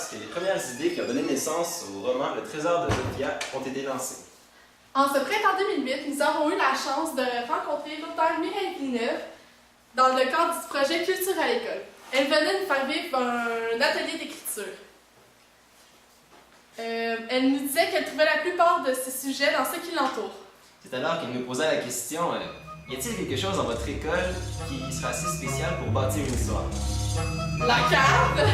lorsque les premières idées qui ont donné naissance au roman Le Trésor de Sophia ont été lancées. En ce printemps 2008, nous avons eu la chance de rencontrer l'auteure Mireille Villeneuve dans le cadre du projet Culture à l'école. Elle venait nous faire vivre un atelier d'écriture. Elle nous disait qu'elle trouvait la plupart de ces sujets dans ce qui l'entoure. C'est alors qu'elle nous posa la question y a-t-il quelque chose dans votre école qui sera assez spécial pour bâtir une histoire? La cave!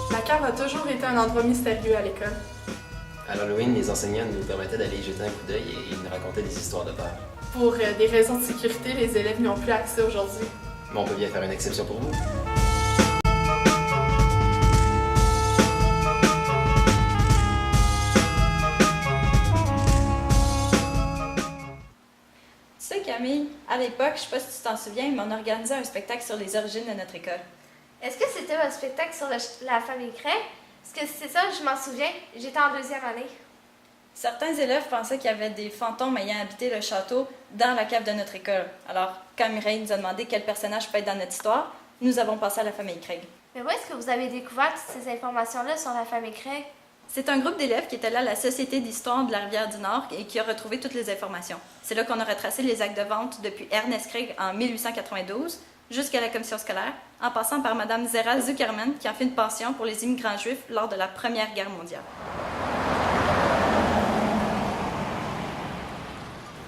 La cave a toujours été un endroit mystérieux à l'école. À l'Halloween, les enseignants nous permettaient d'aller y jeter un coup d'œil et ils nous racontaient des histoires de peur. Pour des raisons de sécurité, les élèves n'y ont plus accès aujourd'hui. Mais on peut bien faire une exception pour vous. Tu sais, Camille, à l'époque, je sais pas si tu t'en souviens, mais on organisait un spectacle sur les origines de notre école. Est-ce que c'était un spectacle sur la famille Cray? Parce que c'est ça, je m'en souviens. J'étais en 2e année. Certains élèves pensaient qu'il y avait des fantômes ayant habité le château dans la cave de notre école. Alors, quand Mireille nous a demandé quel personnage peut être dans notre histoire, nous avons passé à la famille Craig. Mais où est-ce que vous avez découvert toutes ces informations-là sur la famille Cray? C'est un groupe d'élèves qui était là à la Société d'histoire de la Rivière-du-Nord et qui a retrouvé toutes les informations. C'est là qu'on a retracé les actes de vente depuis Ernest Craig en 1892 jusqu'à la commission scolaire, en passant par Mme Zera Zuckerman qui a fait une pension pour les immigrants juifs lors de la Première Guerre mondiale.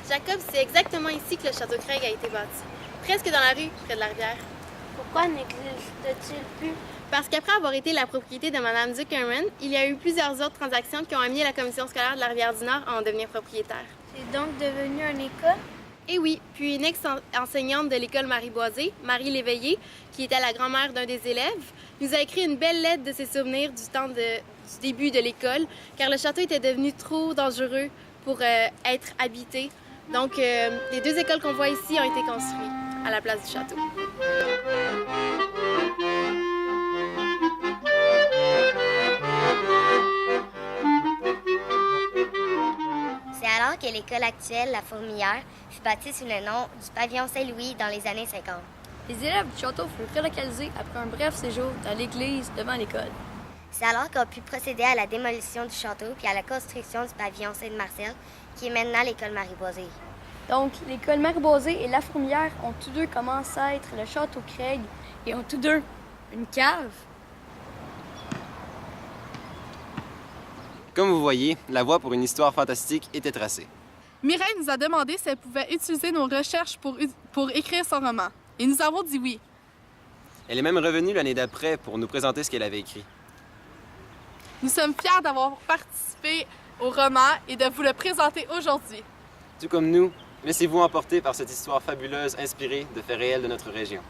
Jacob, c'est exactement ici que le château Craig a été bâti. Presque dans la rue, près de la rivière. Pourquoi n'existe-t-il plus? Parce qu'après avoir été la propriété de Mme Zuckerman, il y a eu plusieurs autres transactions qui ont amené la commission scolaire de la Rivière-du-Nord à en devenir propriétaire. C'est donc devenu une école? Et oui, puis une ex-enseignante de l'école Marie-Boisé, Marie Léveillé, qui était la grand-mère d'un des élèves, nous a écrit une belle lettre de ses souvenirs du début de l'école, car le château était devenu trop dangereux pour être habité. Donc, les 2 écoles qu'on voit ici ont été construites à la place du château. C'est alors que l'école actuelle, la Fourmilière, fut bâtie sous le nom du pavillon Saint-Louis dans les années 50. Les élèves du château furent relocalisés après un bref séjour dans l'église devant l'école. C'est alors qu'on pu procéder à la démolition du château puis à la construction du pavillon Saint-Marcel, qui est maintenant l'école Marie-Boisé. Donc, l'école Marie-Boisé et La Fourmilière ont tous deux commencé à être le château Craig et ont tous deux une cave. Comme vous voyez, la voie pour une histoire fantastique était tracée. Mireille nous a demandé si elle pouvait utiliser nos recherches pour écrire son roman. Et nous avons dit oui. Elle est même revenue l'année d'après pour nous présenter ce qu'elle avait écrit. Nous sommes fiers d'avoir participé au roman et de vous le présenter aujourd'hui. Tout comme nous, laissez-vous emporter par cette histoire fabuleuse inspirée de faits réels de notre région.